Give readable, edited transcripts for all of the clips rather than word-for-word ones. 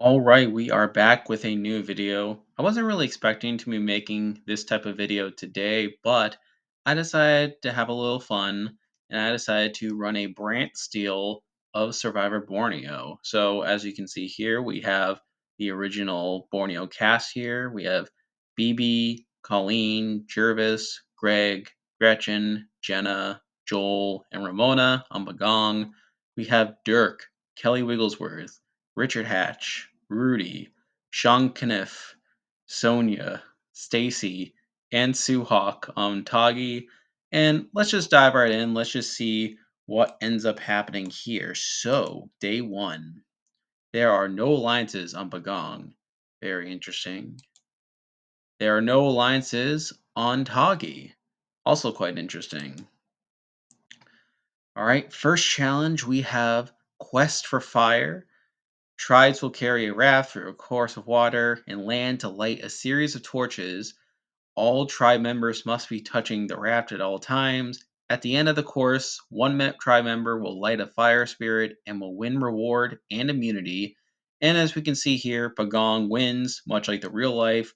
All right, we are back with a new video. I wasn't really expecting to be making this type of video today, but I decided to have a little fun and I decided to run a Brantsteele of Survivor Borneo. So, as you can see here, we have the original Borneo cast here. We have Bibi, Colleen, Jervis, Greg, Gretchen, Jenna, Joel, and Ramona on Bagong. We have Dirk, Kelly Wigglesworth, Richard Hatch, Rudy, Sean Kniff, Sonia, Stacy, and Sue Hawk on Tagi. And let's just dive right in. Let's just see what ends up happening here. So, day one, there are no alliances on Bagong. Very interesting. There are no alliances on Tagi. Also quite interesting. All right, first challenge we have Quest for Fire. Tribes will carry a raft through a course of water and land to light a series of torches. All tribe members must be touching the raft at all times. At the end of the course, one tribe member will light a fire spirit and will win reward and immunity. And as we can see here, Pagong wins, much like the real life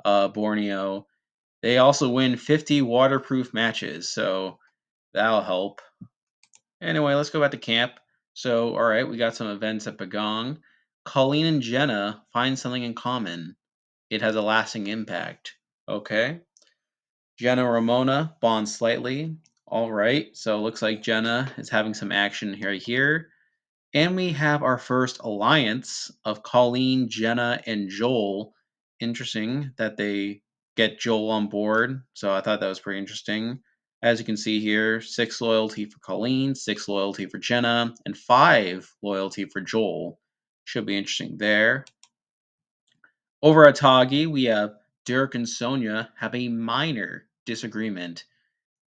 Borneo. They also win 50 waterproof matches, so that'll help. Anyway, let's go back to camp. So, all right, we got some events at Bagong. Colleen and Jenna find something in common. It has a lasting impact. Okay. Jenna and Ramona bond slightly. All right, so it looks like Jenna is having some action here. And we have our first alliance of Colleen, Jenna, and Joel. Interesting that they get Joel on board. So I thought that was pretty interesting. As you can see here, 6 loyalty for Colleen, 6 loyalty for Jenna, and 5 loyalty for Joel. Should be interesting there. Over at Tagi, we have Dirk and Sonia have a minor disagreement,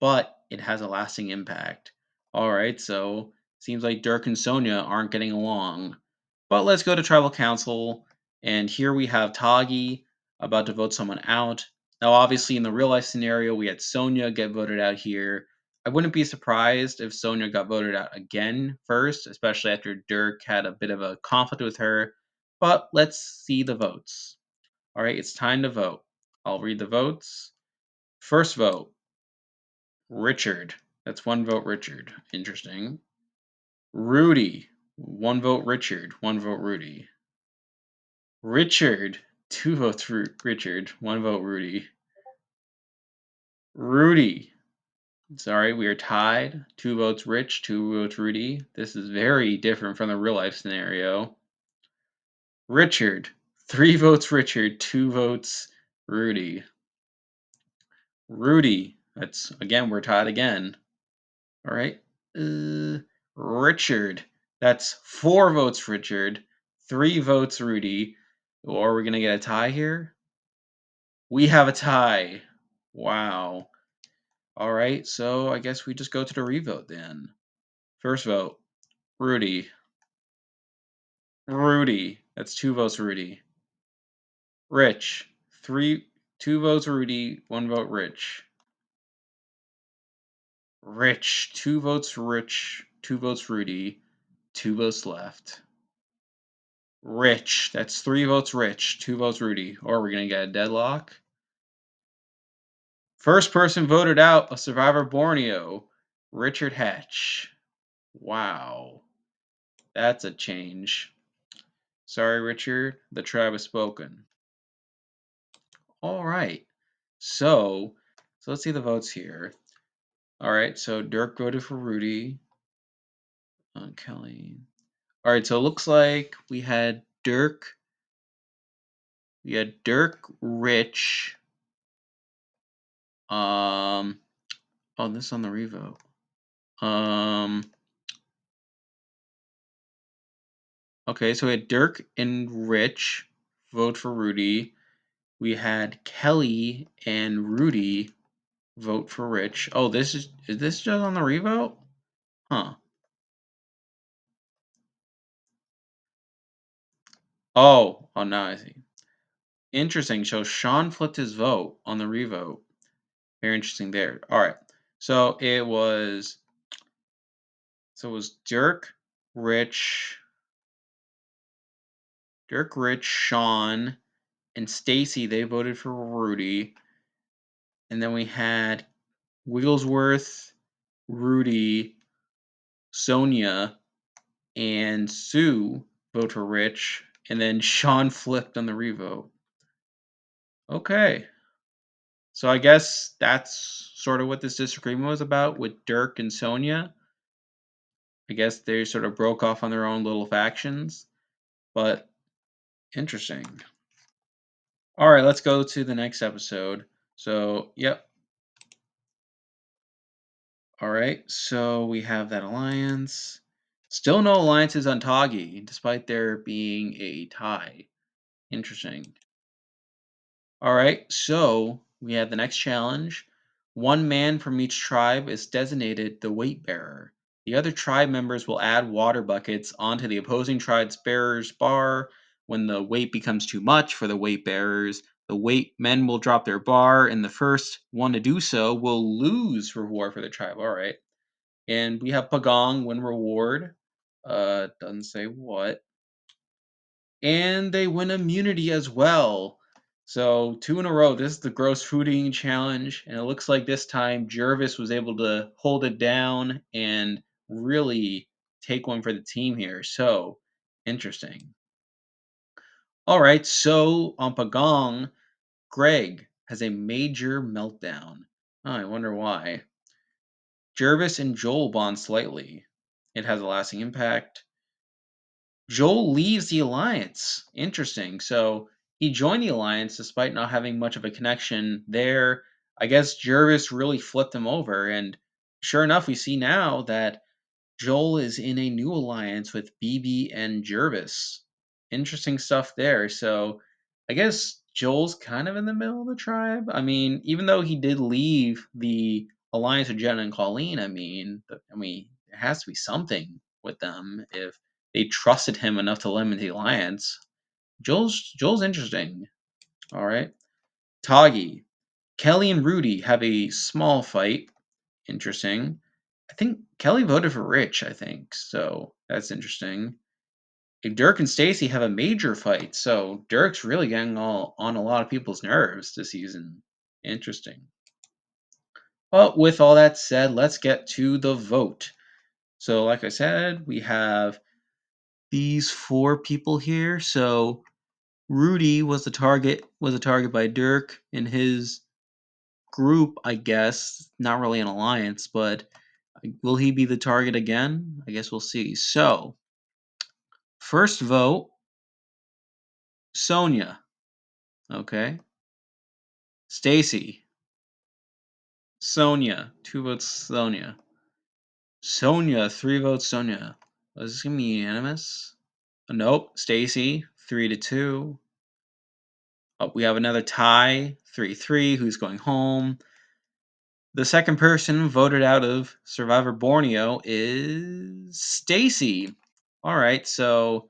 but it has a lasting impact. All right, so seems like Dirk and Sonia aren't getting along. But let's go to tribal council, and here we have Tagi about to vote someone out. Now, obviously, in the real life scenario, we had Sonia get voted out here. I wouldn't be surprised if Sonia got voted out again first, especially after Dirk had a bit of a conflict with her. But let's see the votes. All right, it's time to vote. I'll read the votes. First vote, Richard. That's 1 vote Richard. Interesting. Rudy. 1 vote Richard. 1 vote Rudy. Richard. 2 votes Richard. 1 vote Rudy. Rudy. Sorry, we are tied. 2 votes Rich. 2 votes Rudy. This is very different from the real life scenario. Richard. 3 votes Richard. 2 votes Rudy. Rudy. That's again, we're tied again. All right. Richard. That's 4 votes Richard, 3 votes Rudy. Or are we going to get a tie here? We have a tie. Wow. All right. So I guess we just go to the revote then. First vote, Rudy. Rudy. That's 2 votes Rudy. Rich. 2 votes Rudy, 1 vote Rich. Rich. 2 votes Rich, 2 votes Rudy, 2 votes left. Rich. That's 3 votes Rich, 2 votes Rudy. Or we're going to get a deadlock. First person voted out of Survivor Borneo, Richard Hatch. Wow. That's a change. Sorry, Richard. The tribe has spoken. All right. So let's see the votes here. All right. So Dirk voted for Rudy. Kelly. All right. So it looks like we had Dirk. We had Dirk, Rich. Oh, this is on the revote. Okay, so we had Dirk and Rich vote for Rudy. We had Kelly and Rudy vote for Rich. Oh, is this just on the revote? Huh. Oh, now I see. Interesting. So Sean flipped his vote on the revote. Very interesting there. All right. So it was Dirk, Rich, Dirk, Rich, Sean, and Stacy, they voted for Rudy. And then we had Wigglesworth, Rudy, Sonia, and Sue vote for Rich. And then Sean flipped on the revote. Okay. So I guess that's sort of what this disagreement was about with Dirk and Sonia. I guess they sort of broke off on their own little factions. But interesting. All right, let's go to the next episode. So, yep. All right, so we have that alliance. Still no alliances on Tagi, despite there being a tie. Interesting. All right, so we have the next challenge. One man from each tribe is designated the weight bearer. The other tribe members will add water buckets onto the opposing tribe's bearer's bar. When the weight becomes too much for the weight bearers, the weight men will drop their bar, and the first one to do so will lose reward for the tribe. All right. And we have Pagong win reward. Doesn't say what. And they win immunity as well. So 2 in a row. This is the gross food eating challenge, and it looks like this time Jervis was able to hold it down and really take one for the team here. So interesting. All right, so on Pagong, Greg has a major meltdown. Oh, I wonder why. Jervis and Joel bond slightly. It has a lasting impact. Joel leaves the Alliance. Interesting. So he joined the Alliance despite not having much of a connection there. I guess Jervis really flipped him over. And sure enough, we see now that Joel is in a new alliance with Bibi and Jervis. Interesting stuff there. So I guess Joel's kind of in the middle of the tribe. I mean, even though he did leave the alliance with Jenna and Colleen, I mean, there has to be something with them if they trusted him enough to let him into the alliance. Joel's interesting. All right. Tagi. Kelly and Rudy have a small fight. Interesting. I think Kelly voted for Rich, I think. So that's interesting. Dirk and Stacy have a major fight, so Dirk's really getting all on a lot of people's nerves this season. Interesting. But with all that said, let's get to the vote. So, like I said, we have these 4 people here. So Rudy was a target by Dirk in his group, I guess. Not really an alliance, but will he be the target again? I guess we'll see. So, first vote, Sonia. Okay. Stacy. Sonia. 2 votes, Sonia. Sonia. 3 votes, Sonia. Was this gonna be unanimous? Nope. Stacy. 3-2. Oh, we have another tie. 3-3. Who's going home? The second person voted out of Survivor Borneo is Stacy. All right, so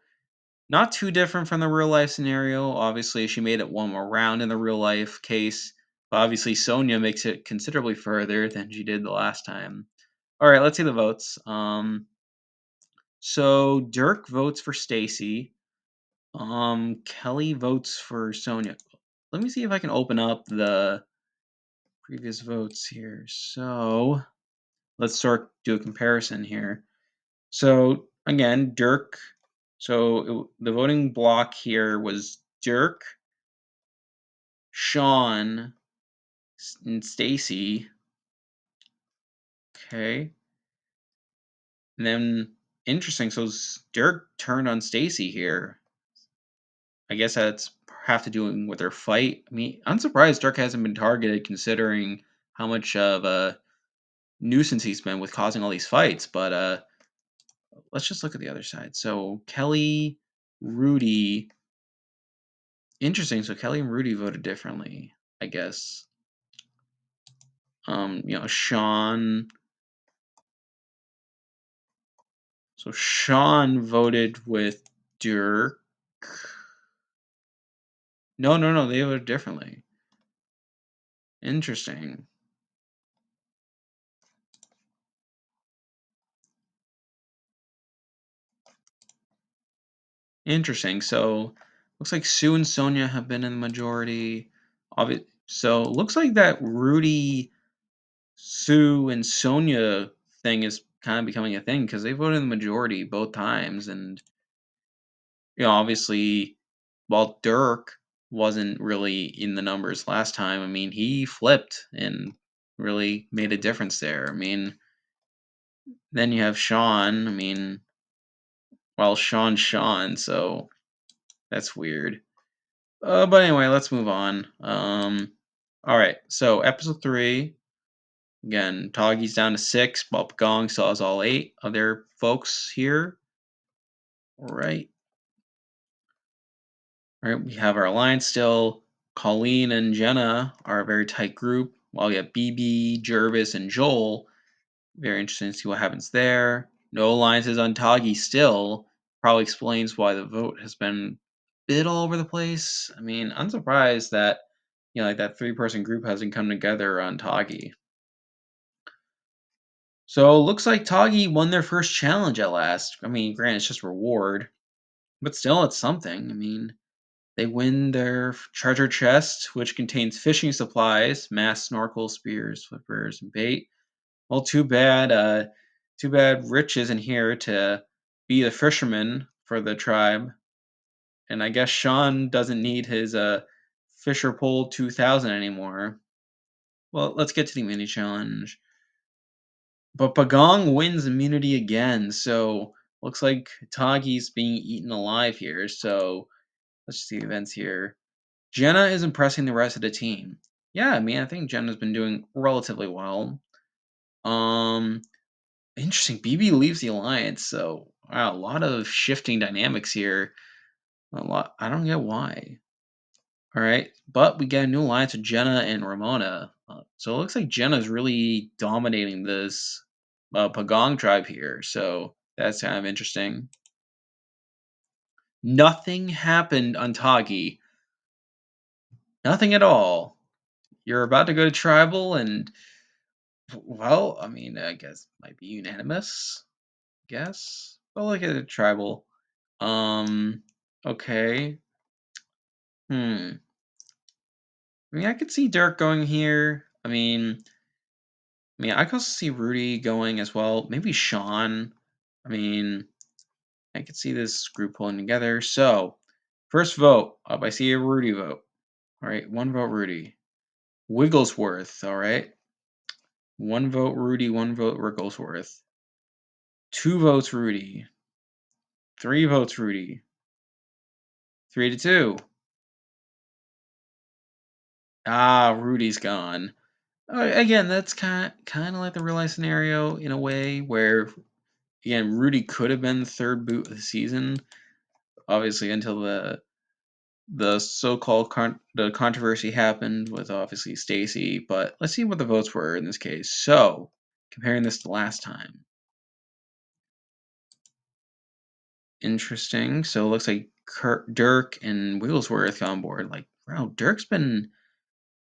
not too different from the real life scenario. Obviously, she made it one more round in the real life case. But obviously, Sonia makes it considerably further than she did the last time. All right, let's see the votes. So Dirk votes for Stacy. Kelly votes for Sonia. Let me see if I can open up the previous votes here. So let's do a comparison here. So again, Dirk. So the voting block here was Dirk, Sean, and Stacy. Okay. And then interesting. So Dirk turned on Stacy here. I guess that's have to do with their fight. I mean, I'm surprised Dirk hasn't been targeted considering how much of a nuisance he's been with causing all these fights. But let's just look at the other side. So Kelly, Rudy. Interesting. So Kelly and Rudy voted differently, I guess. Sean. So Sean voted with Dirk. No, no, no. They voted differently. Interesting. Interesting. So Looks like Sue and Sonia have been in the majority. So looks like that Rudy, Sue, and Sonia thing is kind of becoming a thing because they voted in the majority both times, and obviously, while Dirk wasn't really in the numbers last time, I mean, he flipped and really made a difference there. I mean, then you have Sean. I mean, well, Sean, so that's weird. But anyway, let's move on. All right. So episode 3 again. Tagi's down to 6. Bob Gong still has all 8 of their folks here. All right. All right. We have our alliance still. Colleen and Jenna are a very tight group. While we have Bibi, Jervis, and Joel. Very interesting to see what happens there. No alliances on Tagi still. Probably explains why the vote has been a bit all over the place. I mean, I'm surprised that like that 3-person group hasn't come together on Tagi. So looks like Tagi won their first challenge at last. I mean, granted, it's just reward, but still, it's something. I mean, they win their treasure chest, which contains fishing supplies, mass snorkel, spears, flippers, and bait. Well, too bad Rich isn't here to be the fisherman for the tribe, and I guess Sean doesn't need his Fisher Pole 2000 anymore. Well, let's get to the mini challenge. But Pagong wins immunity again, so looks like Tagi's being eaten alive here. So let's see the events here. Jenna is impressing the rest of the team. Yeah, I mean, I think Jenna's been doing relatively well. Um, Interesting. Bibi leaves the alliance, so wow, a lot of shifting dynamics here. A lot. I don't get why. All right, but we get a new alliance with Jenna and Ramona. So it looks like Jenna's really dominating this Pagong tribe here. So that's kind of interesting. Nothing happened on Tagi. Nothing at all. You're about to go to tribal, and well, I mean, I guess might be unanimous. Guess. But look at the tribal. Um. Okay. Hmm. I mean, I could see Dirk going here. I could also see Rudy going as well. Maybe Sean. I mean, I could see this group pulling together. So, first vote up. I see a Rudy vote. All right, 1 vote Rudy. Wigglesworth. All right, 1 vote Rudy. 1 vote Wigglesworth. 2 votes Rudy. 3 votes Rudy. 3-2. Ah, Rudy's gone. Again, that's kind of like the real life scenario in a way where again Rudy could have been the third boot of the season, obviously until the so-called the controversy happened with obviously Stacy. But let's see what the votes were in this case. So comparing this to last time, interesting. So it looks like Dirk and Wigglesworth on board. Like wow, Dirk's been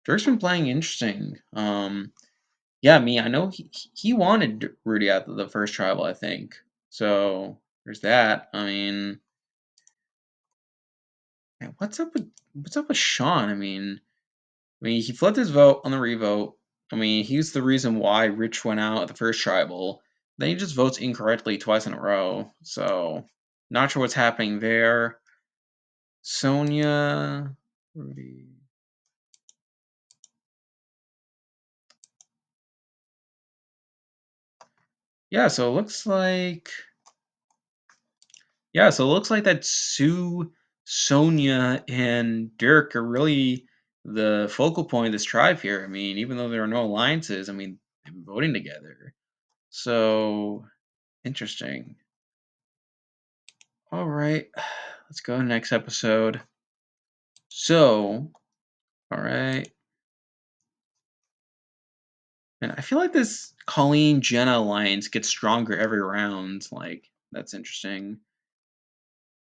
playing interesting. Yeah, I know he wanted Rudy out of the first tribal, I think. So there's that. I mean, man, what's up with Sean? He flipped his vote on the revote. He's the reason why Rich went out at the first tribal. Then he just votes incorrectly twice in a row. So not sure what's happening there. Sonia, Rudy. Yeah, so it looks like that Sue, Sonia, and Dirk are really the focal point of this tribe here. Even though there are no alliances, they've been voting together. So interesting. All right, let's go to the next episode. So, all right. And I feel like this Colleen Jenna alliance gets stronger every round. Like, that's interesting.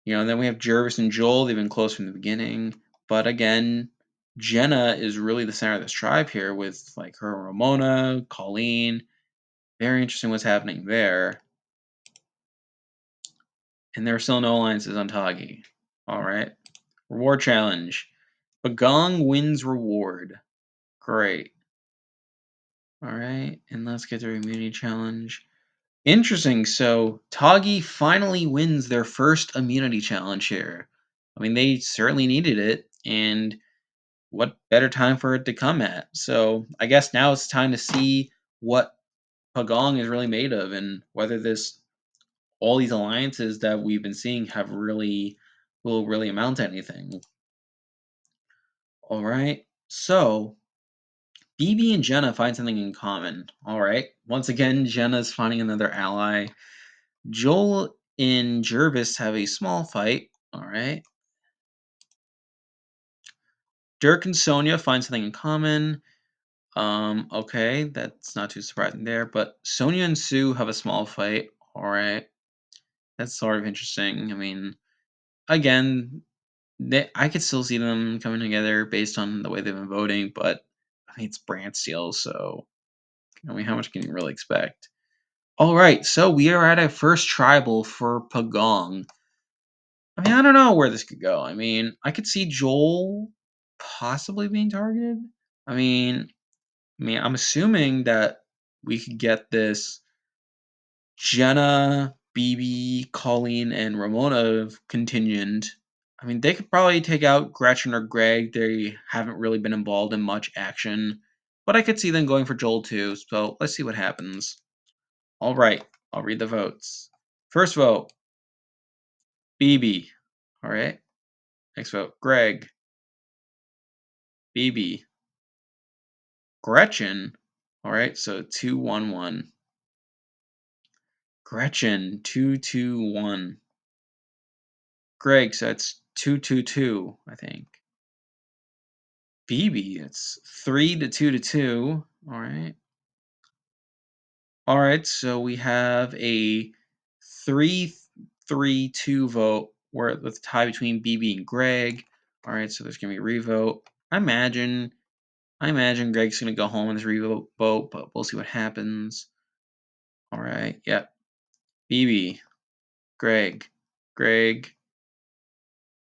And then we have Jervis and Joel. They've been close from the beginning. But again, Jenna is really the center of this tribe here with like her Ramona, Colleen. Very interesting what's happening there. And there are still no alliances on Tagi. All right. Reward challenge. Bagong wins reward. Great. Alright, and let's get the immunity challenge. Interesting. So Tagi finally wins their first immunity challenge here. I mean, they certainly needed it, and what better time for it to come at? So I guess now it's time to see what Pagong is really made of, and whether this all these alliances that we've been seeing have really will really amount to anything. All right. So Bibi and Jenna find something in common. All right. Once again, Jenna's finding another ally. Joel and Jervis have a small fight. All right. Dirk and Sonia find something in common. Okay, that's not too surprising there. But Sonia and Sue have a small fight. All right. That's sort of interesting. I mean, again, I could still see them coming together based on the way they've been voting, but I mean, it's Brantsteele, so I mean, how much can you really expect? All right, so we are at a first tribal for Pagong. I mean, I don't know where this could go. I mean, I could see Joel possibly being targeted. I mean, I'm assuming that we could get this Jenna, Bibi, Colleen, and Ramona contingent. I mean, they could probably take out Gretchen or Greg. They haven't really been involved in much action. But I could see them going for Joel too, so let's see what happens. All right, I'll read the votes. First vote, Bibi. All right. Next vote, Greg. Bibi. Gretchen. All right, so 2-1-1. Gretchen, 2-2-1. Greg, so it's 2-2-2, I think. Bibi, it's 3-2-2. All right. All right, so we have a 3-3-2 vote where with a tie between Bibi and Greg. All right, so there's gonna be a revote. I imagine Greg's gonna go home in this revote vote, but we'll see what happens. All right, yep. Bibi, Greg,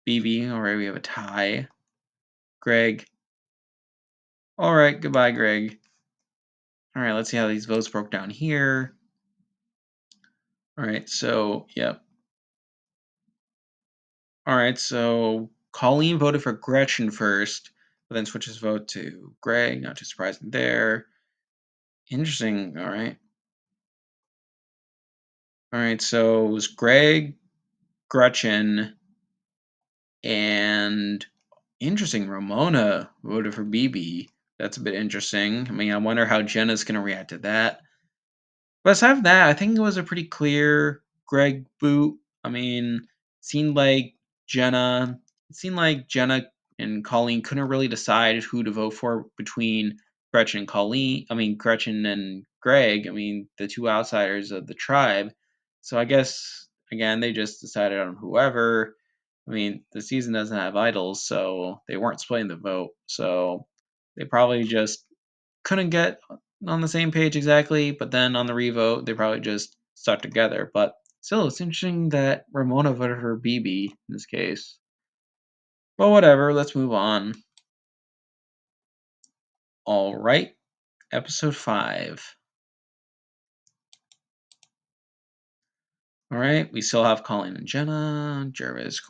Bibi. All right, we have a tie. Greg. All right, goodbye, Greg. All right, let's see how these votes broke down here. All right, so, yep. All right, so Colleen voted for Gretchen first, but then switched his vote to Greg. Not too surprising there. Interesting. All right. All right, so it was Greg, Gretchen, and interesting. Ramona voted for Bibi. That's a bit interesting. I mean, I wonder how Jenna's going to react to that. But aside from that, I think it was a pretty clear Greg boot. I mean, seemed like Jenna. It seemed like Jenna and Colleen couldn't really decide who to vote for between Gretchen and Colleen. I mean, Gretchen and Greg. I mean, the two outsiders of the tribe. So I guess again they just decided on whoever. I mean, the season doesn't have idols, so they weren't splitting the vote. So they probably just couldn't get on the same page exactly, but then on the revote, they probably just stuck together. But still, it's interesting that Ramona voted for Bibi in this case. But whatever, let's move on. All right, episode 5. All right, we still have Colleen and Jenna, Jervis,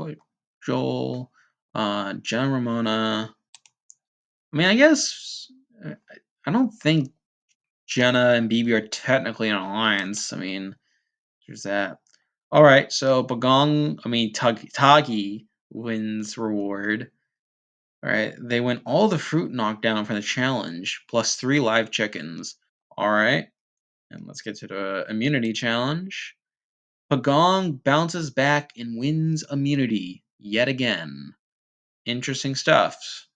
Joel, Jenna, Ramona. I mean, I guess I don't think Jenna and Bibi are technically in an alliance. I mean, there's that. All right, so Tagi wins reward. All right, they win all the fruit knocked down from the challenge, plus 3 live chickens. All right, and let's get to the immunity challenge. Pagong bounces back and wins immunity yet again. Interesting stuff.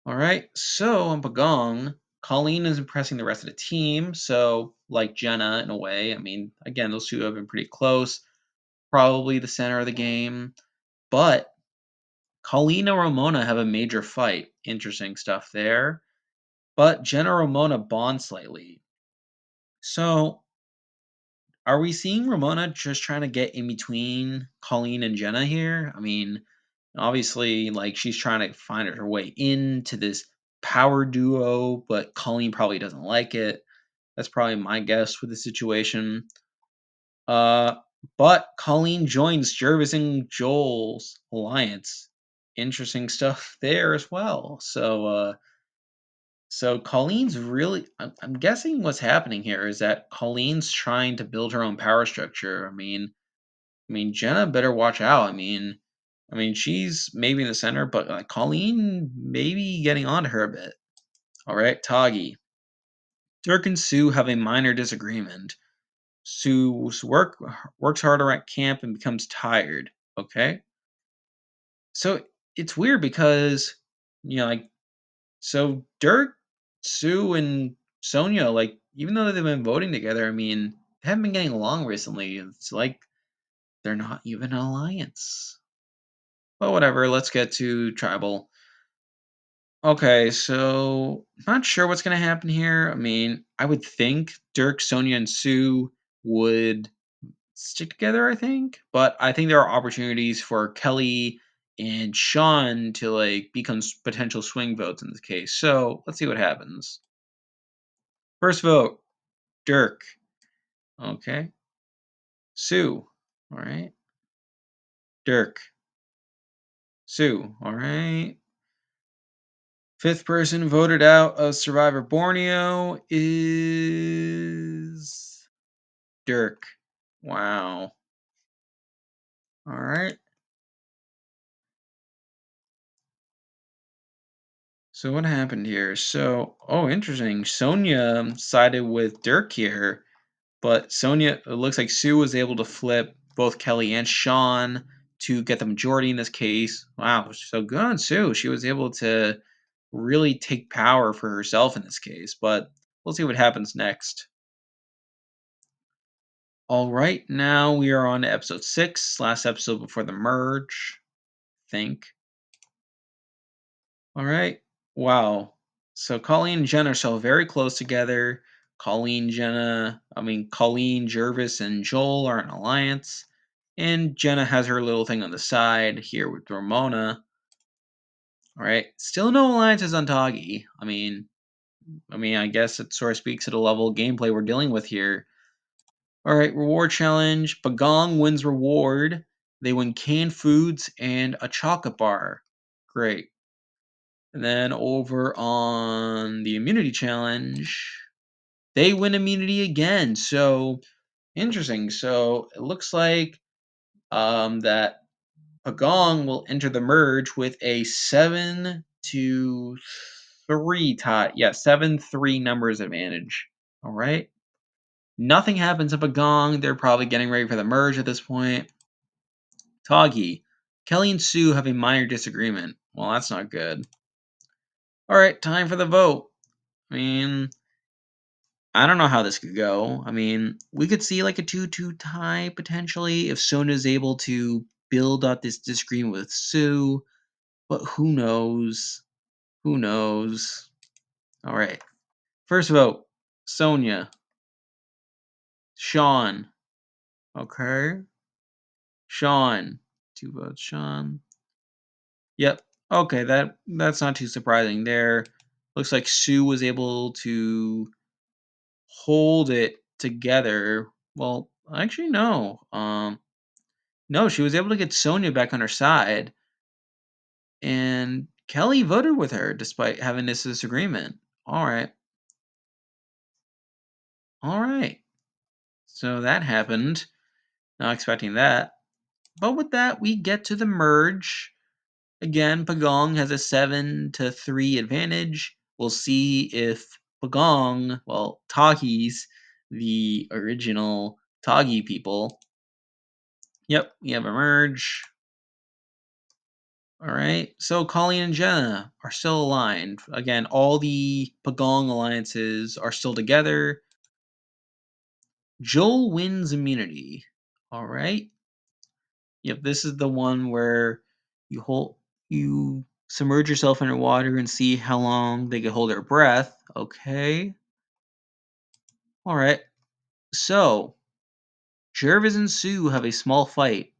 All right, so on Pagong, Colleen is impressing the rest of the team. So, like Jenna, in a way, I mean, again, those two have been pretty close. Probably the center of the game. But Colleen and Ramona have a major fight. Interesting stuff there. But Jenna and Ramona bond slightly. So are we seeing Ramona just trying to get in between Colleen and Jenna here? I mean, obviously, like she's trying to find her way into this power duo, but Colleen probably doesn't like it. That's probably my guess with the situation. Uh, but Colleen joins Jervis and Joel's alliance. Interesting stuff there as well. So Colleen's really. I'm guessing what's happening here is that Colleen's trying to build her own power structure. I mean, Jenna better watch out. I mean, she's maybe in the center, but Colleen maybe getting onto her a bit. All right, Tagi. Dirk and Sue have a minor disagreement. Sue's works harder at camp and becomes tired. Okay, so it's weird because like so Dirk, Sue, and Sonia, like even though they've been voting together, they haven't been getting along recently. It's like they're not even an alliance. But whatever. Let's get to tribal. Okay, so not sure what's gonna happen here. I would think Dirk, Sonia, and Sue would stick together, I think. But I think there are opportunities for Kelly and Sean to like become potential swing votes in this case. So let's see what happens. First vote, Dirk. Okay. Sue. All right. Dirk. Sue. All right. Fifth person voted out of Survivor Borneo is Dirk. Wow. All right. So what happened here? Interesting. Sonia sided with Dirk here, but it looks like Sue was able to flip both Kelly and Sean to get the majority in this case. Wow. So good on Sue. She was able to really take power for herself in this case, but we'll see what happens next. All right, now we are on to episode 6, last episode before the merge. Think. All right. Wow. So Colleen and Jenna are still very close together. Colleen, Jervis, and Joel are an alliance. And Jenna has her little thing on the side here with Ramona. All right. Still no alliances on Tagi. I guess it sort of speaks to the level of gameplay we're dealing with here. All right, reward challenge. Bagong wins reward. They win canned foods and a chocolate bar. Great. And then over on the immunity challenge, they win immunity again. So interesting. So it looks like that Pagong will enter the merge with a 7-3 tie. Yeah, 7-3 numbers advantage. All right. Nothing happens at Pagong. They're probably getting ready for the merge at this point. Tagi. Kelly and Sue have a minor disagreement. Well, that's not good. All right, time for the vote. I mean, I don't know how this could go. We could see like a 2-2 tie potentially if Sonia's able to build up this disagreement with Sue, but who knows? Who knows? All right. First vote, Sonia. Sean. Okay. Sean. 2 votes, Sean. Yep. Okay, that's not too surprising there. Looks like Sue was able to hold it together. Well, actually no. No, she was able to get Sonya back on her side, and Kelly voted with her despite having this disagreement. All right. All right. So that happened. Not expecting that. But with that, we get to the merge. Again, Pagong has a 7-3 advantage. We'll see if Tagi's the original Tagi people. Yep, we have a merge. All right, so Colleen and Jenna are still aligned. Again, all the Pagong alliances are still together. Joel wins immunity. All right. Yep, this is the one where you submerge yourself underwater and see how long they can hold their breath. Okay. All right. So Jervis and Sue have a small fight.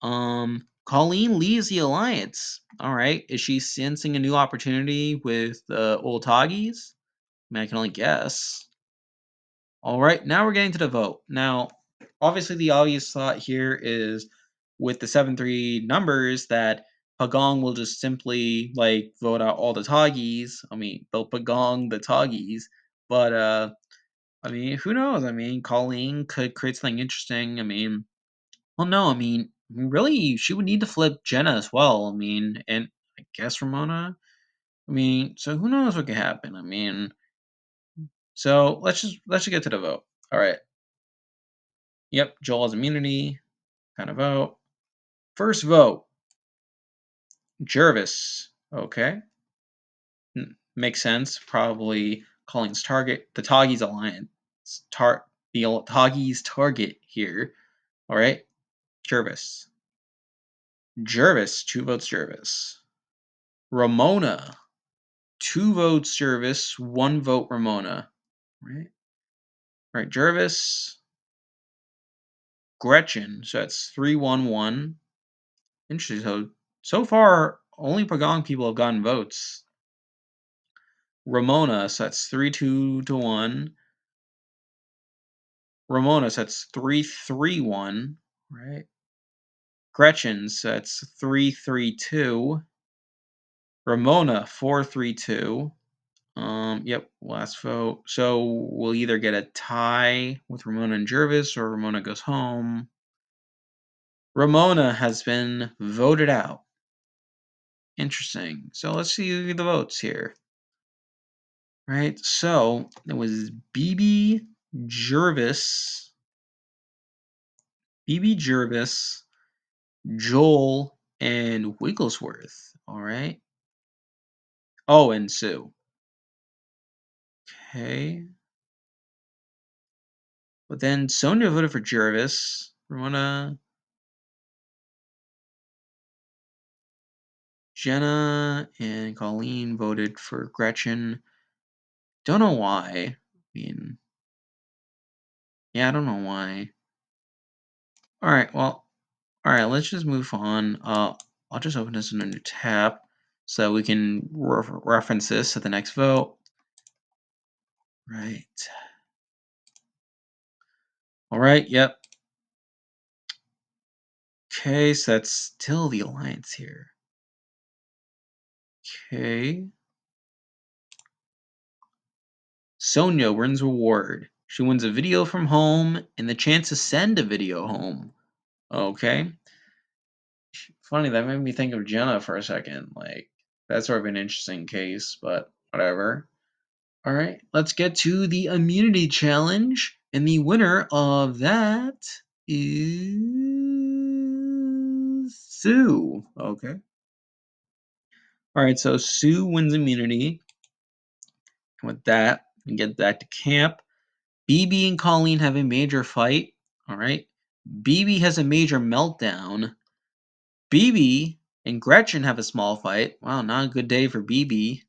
Colleen leaves the alliance. All right, is she sensing a new opportunity with the old Tagis? I mean, I can only guess. All right, now we're getting to the vote. Now, obviously, the obvious thought here is with the 7-3 numbers that Pagong will just simply like vote out all the Tagis. I mean, they'll Pagong the Tagis, but I mean, who knows? I mean, Colleen could create something interesting. I mean, well, no, I mean, really, she would need to flip Jenna as well. I mean, and I guess Ramona. I mean, so who knows what could happen? I mean, so let's just get to the vote. All right. Yep, Joel has immunity. Kind of vote. First vote, Jervis. Okay, makes sense. Probably Colleen's target. The Toggy's alliance. The Toggy's target here. All right, Jervis. Jervis, 2 votes. Jervis. Ramona, 2 votes. Jervis, 1 vote. Ramona. Right. All right. Jervis. Gretchen. So that's 3-1-1. Interesting. So far, only Pagong people have gotten votes. Ramona, so that's 3-2-1. Ramona, so that's 3-3-1. Right. Gretchen, so that's 3-3-2. Ramona, 4-3-2. Yep, last vote. So we'll either get a tie with Ramona and Jervis or Ramona goes home. Ramona has been voted out. Interesting. So let's see the votes here. Right, so it was Jervis, Bibi, Jervis, Joel, and Wigglesworth. All right. Oh, and Sue. Okay. But then Sonia voted for Jervis. Ramona, Jenna, and Colleen voted for Gretchen. Don't know why. I mean, yeah, I don't know why. All right, well, all right, let's just move on. I'll just open this in a new tab so we can reference this at the next vote. Right. All right, yep. Okay, so that's still the alliance here. Okay. Sonia wins reward. She wins a video from home and the chance to send a video home. Okay. Funny, that made me think of Jenna for a second. Like, that's sort of an interesting case, but whatever. All right, let's get to the immunity challenge. And the winner of that is Sue. Okay. All right, so Sue wins immunity. And with that, we get back to camp. Bibi and Colleen have a major fight. All right. Bibi has a major meltdown. Bibi and Gretchen have a small fight. Wow, not a good day for Bibi.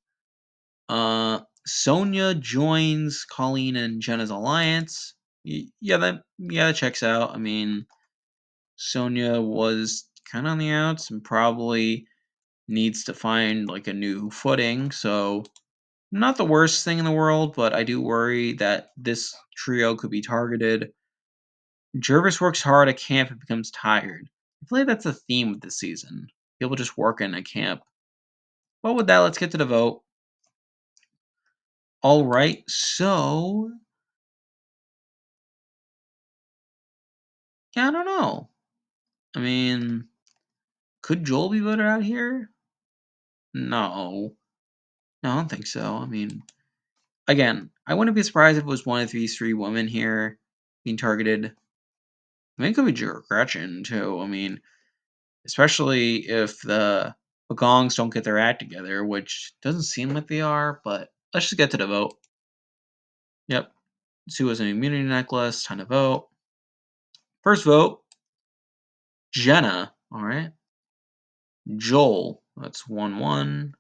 Sonia joins Colleen and Jenna's alliance. That checks out. I mean, Sonia was kind of on the outs and probably needs to find like a new footing. So not the worst thing in the world, but I do worry that this trio could be targeted. Jervis works hard at camp and becomes tired. I feel like that's a theme of this season. People just working at camp. Well, with that, let's get to the vote. All right, so yeah, I don't know. I mean, could Joel be voted out here? No, no, I don't think so. I mean, again, I wouldn't be surprised if it was one of these 3 women here being targeted. I mean, it could be Gretchen too. I mean, especially if the Bagongs don't get their act together, which doesn't seem like they are. But let's just get to the vote. Yep, Sue has an immunity necklace. Time to vote. First vote, Jenna. All right. Joel. That's 1-1.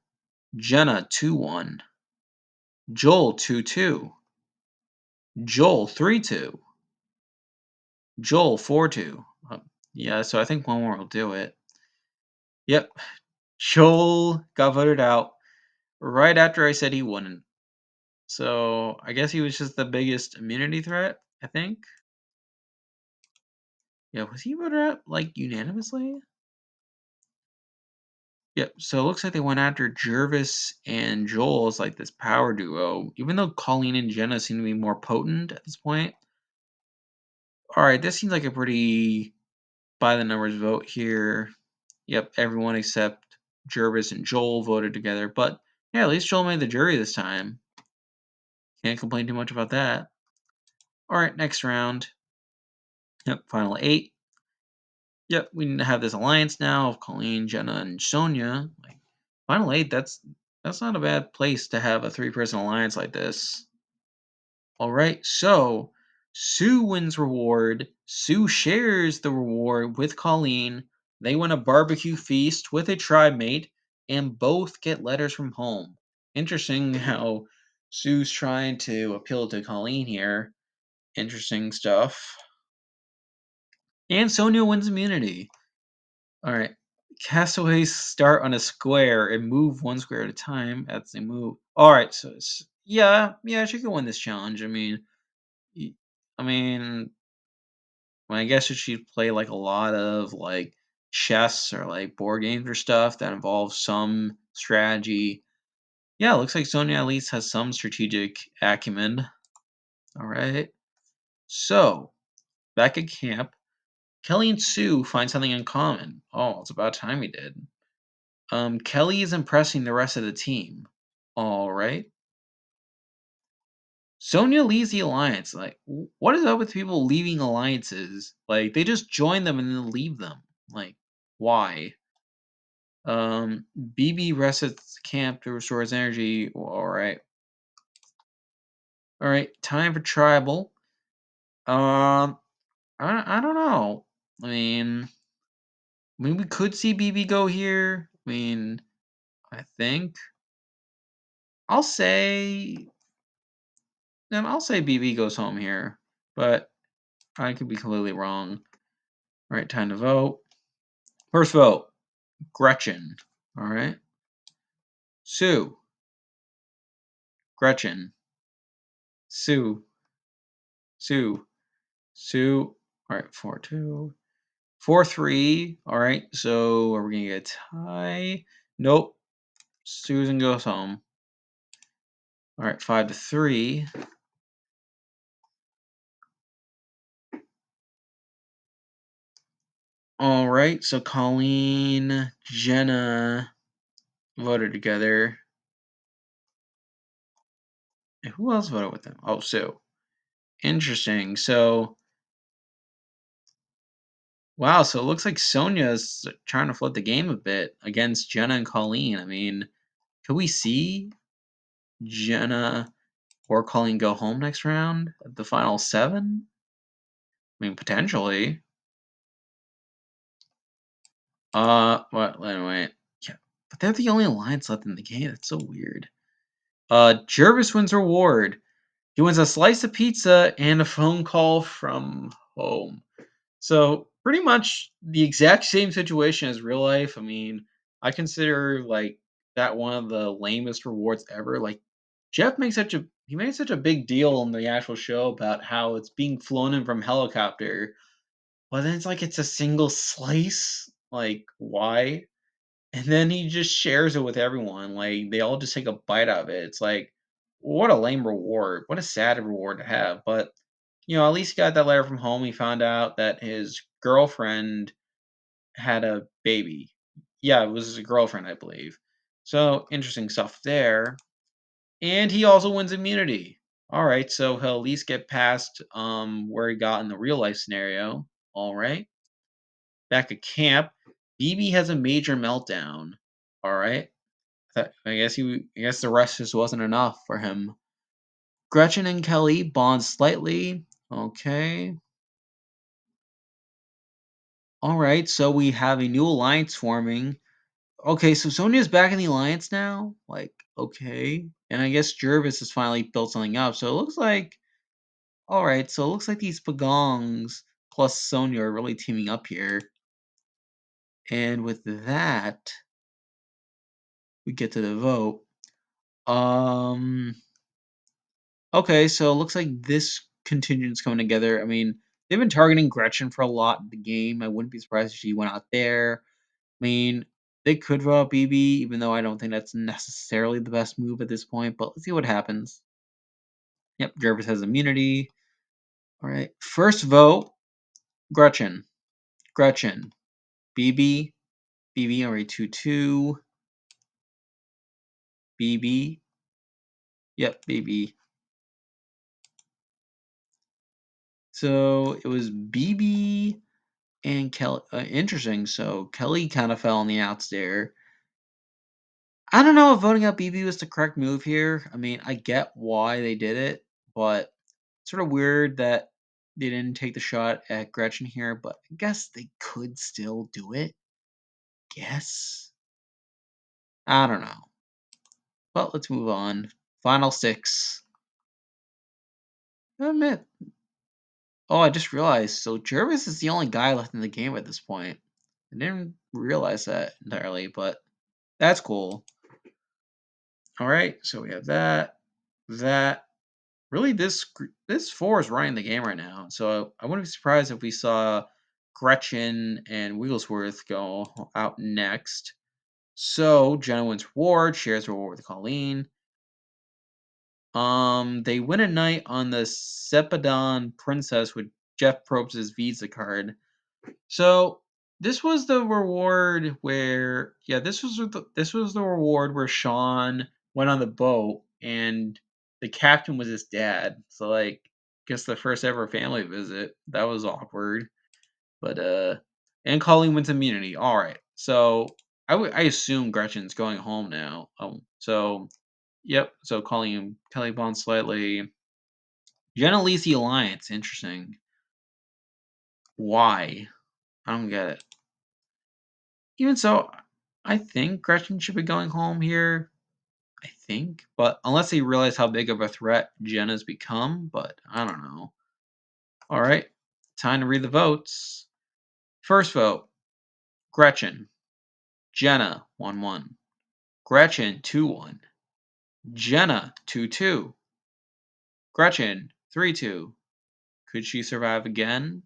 Jenna 2-1. Joel 2-2. Joel 3-2. Joel 4-2. Yeah, so I think one more will do it. Yep, Joel got voted out right after I said he wouldn't. So I guess he was just the biggest immunity threat, I think. Yeah, was he voted out like unanimously? Yep, so it looks like they went after Jervis and Joel as like this power duo, even though Colleen and Jenna seem to be more potent at this point. Alright, this seems like a pretty by the numbers vote here. Yep, everyone except Jervis and Joel voted together, but yeah, at least Joel made the jury this time. Can't complain too much about that. Alright, next round. Yep, final 8. Yep, we have this alliance now of Colleen, Jenna, and Sonia. Like, final 8, that's not a bad place to have a 3-person alliance like this. Alright, so Sue wins reward. Sue shares the reward with Colleen. They win a barbecue feast with a tribe mate, and both get letters from home. Interesting how Sue's trying to appeal to Colleen here. Interesting stuff. And Sonia wins immunity. Alright. Castaways start on a square and move one square at a time as they move. Alright, so yeah, she can win this challenge. Y- I mean, I guess if she'd play like a lot of like chess or like board games or stuff that involves some strategy. Yeah, it looks like Sonia at least has some strategic acumen. Alright. So, back at camp, Kelly and Sue find something in common. Oh, it's about time we did. Kelly is impressing the rest of the team. All right. Sonia leaves the alliance. Like, what is up with people leaving alliances? Like, they just join them and then leave them. Like, why? Bibi rests at camp to restore his energy. All right. All right. Time for tribal. Um, I don't know. I mean, we could see Bibi go here. I think I'll say I'll say Bibi goes home here, but I could be completely wrong. All right, time to vote. First vote, Gretchen. All right. Sue. Gretchen. Sue. Sue. Sue. All right, 4-2. 4-3. All right, so are we going to get a tie? Nope. Susan goes home. All right, 5-3. All right, so Colleen, Jenna voted together. And who else voted with them? Oh, Sue. Interesting. So, wow, so it looks like Sonia's trying to flip the game a bit against Jenna and Colleen. Could we see Jenna or Colleen go home next round at the final 7? Potentially. What? Wait. Yeah, but they're the only alliance left in the game. That's so weird. Jervis wins reward. He wins a slice of pizza and a phone call from home. So pretty much the exact same situation as real life. I consider like that one of the lamest rewards ever. Like Jeff makes such a he made such a big deal in the actual show about how it's being flown in from helicopter, but then it's like it's a single slice. Like why? And then he just shares it with everyone. Like they all just take a bite out of it. It's like what a lame reward. What a sad reward to have. But at least he got that letter from home. He found out that his girlfriend had a baby. Yeah, it was his girlfriend, I believe. So interesting stuff there. And he also wins immunity. All right, so he'll at least get past where he got in the real life scenario. All right. Back at camp, Bibi has a major meltdown. All right. I guess the rest just wasn't enough for him. Gretchen and Kelly bond slightly. Okay. All right, so we have a new alliance forming. Okay, so Sonia's back in the alliance now. Like, okay, and I guess Jervis has finally built something up. So it looks like, all right, so it looks like these pagongs plus Sonia are really teaming up here. And with that, we get to the vote. Okay, so it looks like this contingent's coming together. I mean, they've been targeting Gretchen for a lot of the game. I wouldn't be surprised if she went out there. I mean, they could vote out Bibi, even though I don't think that's necessarily the best move at this point, but let's see what happens. Yep, Jervis has immunity. All right, first vote, Gretchen. Gretchen. Bibi. Bibi already 2-2. Bibi. Yep, Bibi. So it was Bibi and Kelly. Interesting. So Kelly kind of fell on the outs there. I don't know if voting out Bibi was the correct move here. I mean, I get why they did it, but it's sort of weird that they didn't take the shot at Gretchen here, but I guess they could still do it. Guess. I don't know. But let's move on. Final six. I admit. Oh, I just realized. So Jervis is the only guy left in the game at this point. I didn't realize that entirely, but that's cool. All right, so we have that, that. Really, this four is running the game right now. So I wouldn't be surprised if we saw Gretchen and Wigglesworth go out next. So Jenna wins reward, shares reward with Colleen. They win a night on the Sepidon Princess with Jeff Probst' Visa card. So this was the reward where, yeah, this was the reward where Sean went on the boat and the captain was his dad. So like, guess the first ever family visit. That was awkward, but and Colleen wins immunity. All right, so I assume Gretchen's going home now. So yep. So Kelly Bond slightly. Jenna leads the alliance. Interesting. Why? I don't get it. Even so, I think Gretchen should be going home here. I think. But unless they realize how big of a threat Jenna's become, but I don't know. All right. Time to read the votes. First vote Gretchen. Jenna 1-1. Gretchen 2-1. Jenna 2-2. Gretchen 3-2. Could she survive again?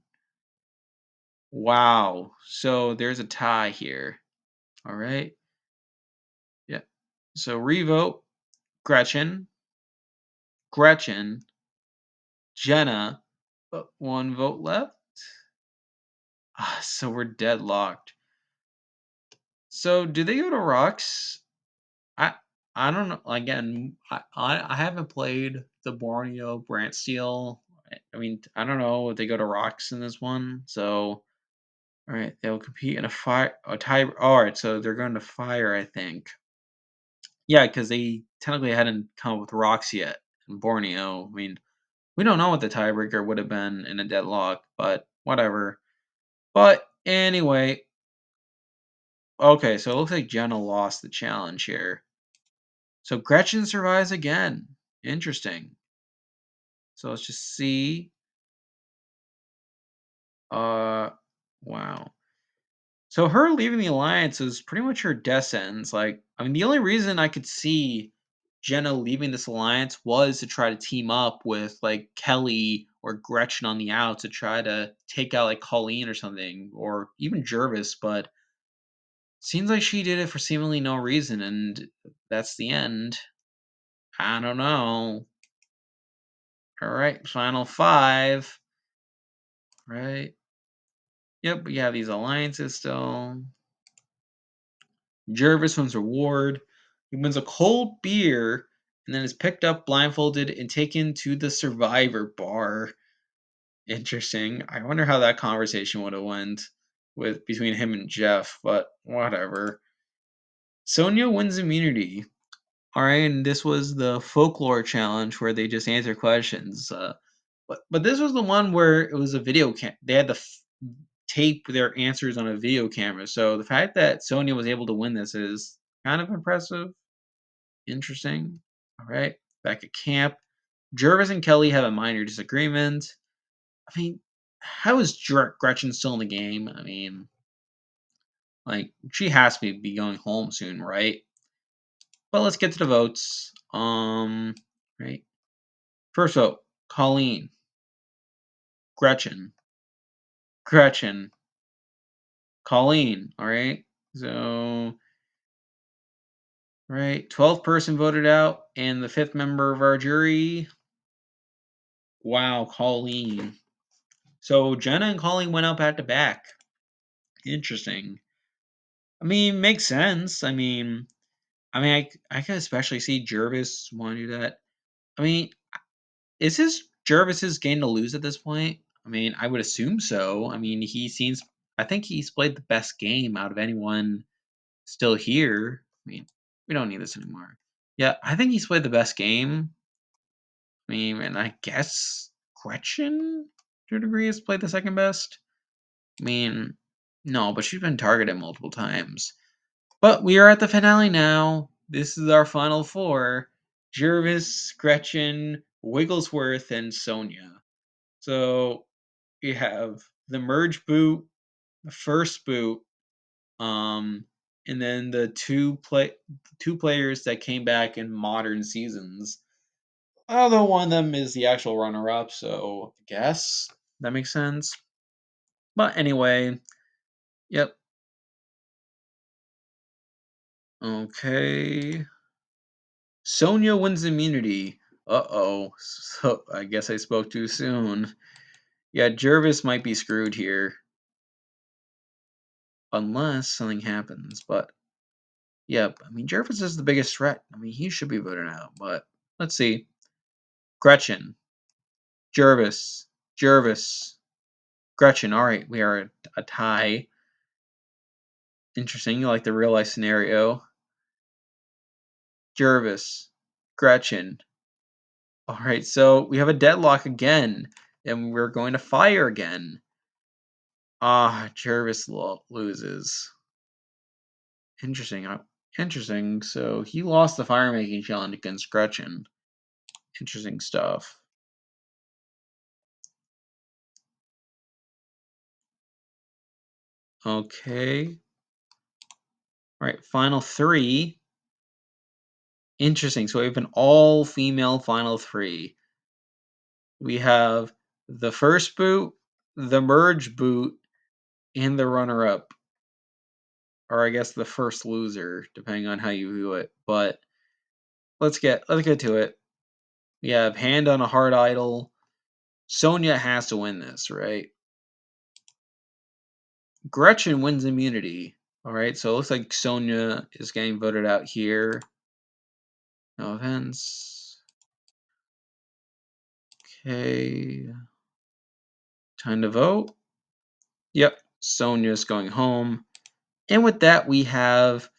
Wow. So there's a tie here. All right. Yeah. So revote Gretchen. Gretchen. Jenna. But one vote left. So we're deadlocked. So do they go to rocks? I I don't know. Again, I haven't played the Borneo Brantsteele. I mean, I don't know if they go to rocks in this one. So all right, they'll compete in a tie. All right, so they're going to fire, I think. Yeah, because they technically hadn't come up with rocks yet in Borneo. I mean, we don't know what the tiebreaker would have been in a deadlock, but whatever. But anyway, okay, so it looks like Jenna lost the challenge here. So Gretchen survives again. Interesting. So let's just see. Uh, wow. So her leaving the alliance is pretty much her death sentence. Like, I mean, the only reason I could see Jenna leaving this alliance was to try to team up with like Kelly or Gretchen on the out to try to take out like Colleen or something, or even Jervis. But seems like she did it for seemingly no reason, and that's the end. I don't know. All right, final five. Right. Yep, we have these alliances still. Jervis wins reward. He wins a cold beer and then is picked up blindfolded and taken to the survivor bar. Interesting. I wonder how that conversation would have went with between him and Jeff, but whatever. Sonia wins immunity. All right, and this was the folklore challenge where they just answer questions. But this was the one where it was a video cam. They had to tape their answers on a video camera. So the fact that Sonya was able to win this is kind of impressive. Interesting. All right, back at camp. Jervis and Kelly have a minor disagreement. I mean, how is Gretchen still in the game? I mean, like, she has to be going home soon, right? But let's get to the votes. Right. First vote, Colleen, Gretchen, Gretchen, Colleen. All right. So, right, 12th person voted out, and the fifth member of our jury. Wow, Colleen. So Jenna and Colleen went up back to back. Interesting. I mean, makes sense. I can especially see Jervis want to do that. I mean, is this Jervis's game to lose at this point? I mean, I would assume so. I mean, I think he's played the best game out of anyone still here. I mean, we don't need this anymore. Yeah, I think he's played the best game. I mean, and I guess Gretchen, to a degree, has played the second best. I mean, no, but she's been targeted multiple times. But we are at the finale now. This is our final four: Jervis, Gretchen, Wigglesworth, and Sonia. So we have the merge boot, the first boot, um, and then the two players that came back in modern seasons. Although one of them is the actual runner-up, so I guess that makes sense. But anyway, yep. Okay. Sonia wins immunity. Uh-oh. So I guess I spoke too soon. Yeah, Jervis might be screwed here. Unless something happens. But, yep. I mean, Jervis is the biggest threat. I mean, he should be voted out. But, let's see. Gretchen. Jervis. Jervis. Gretchen. Alright, we are a tie. Interesting. You like the real life scenario. Jervis. Gretchen. Alright, so we have a deadlock again. And we're going to fire again. Ah, Jervis loses. Interesting. Interesting. So he lost the fire making challenge against Gretchen. Interesting stuff. Okay. All right. Final three. Interesting. So we have an all female final three. We have the first boot, the merge boot, and the runner up. Or I guess the first loser, depending on how you view it. But let's get to it. We have hand on a hard idol. Sonia has to win this, right? Gretchen wins immunity. All right, so it looks like Sonia is getting voted out here. No offense. Okay. Time to vote. Yep, Sonia's going home. And with that, we have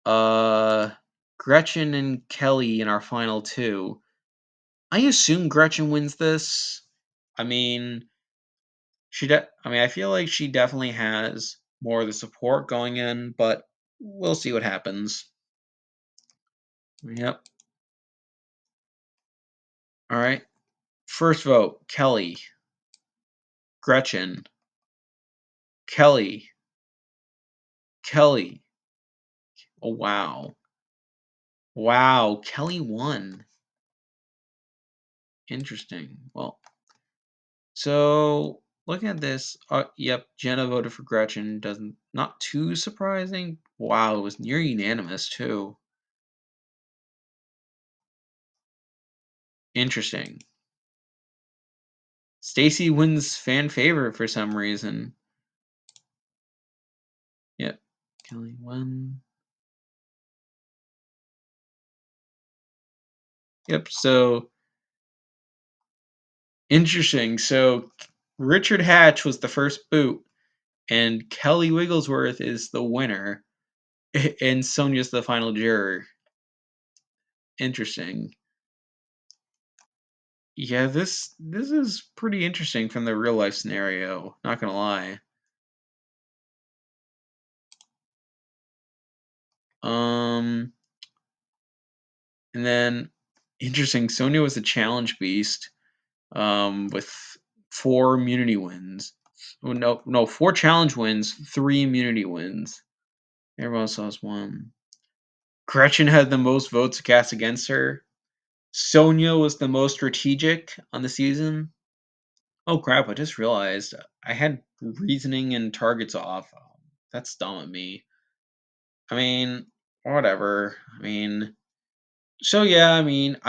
Gretchen and Kelly in our final two. I assume Gretchen wins this. I mean, I feel like she definitely has more of the support going in, but we'll see what happens. Yep. All right. First vote, Kelly. Gretchen. Kelly. Kelly. Oh, wow. Wow. Kelly won. Interesting. Well, so looking at this, yep, Jenna voted for Gretchen. Doesn't Not too surprising. Wow, it was near unanimous too. Interesting. Stacy wins fan favorite for some reason. Yep. Kelly won. Yep. So interesting. So Richard Hatch was the first boot, and Kelly Wigglesworth is the winner, and Sonia's the final juror. Interesting. Yeah, this is pretty interesting from the real life scenario. Not gonna lie. Um, and then interesting. Sonia was a challenge beast. With 4 immunity wins. Oh, no, 4 challenge wins, 3 immunity wins. Everyone else has 1. Gretchen had the most votes cast against her. Sonia was the most strategic on the season. Oh crap, I just realized I had reasoning and targets off. That's dumb of me. I mean, whatever. I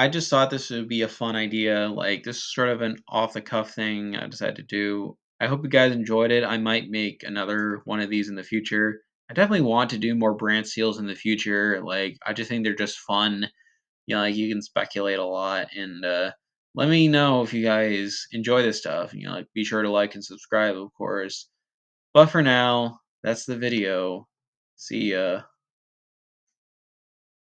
just thought this would be a fun idea. Like, this is sort of an off the cuff thing I decided to do. I hope you guys enjoyed it. I might make another one of these in the future. I definitely want to do more brand seals in the future. Like, I just think they're just fun. Like, you can speculate a lot. And let me know if you guys enjoy this stuff. Like, be sure to like and subscribe, of course. But for now, that's the video. See ya.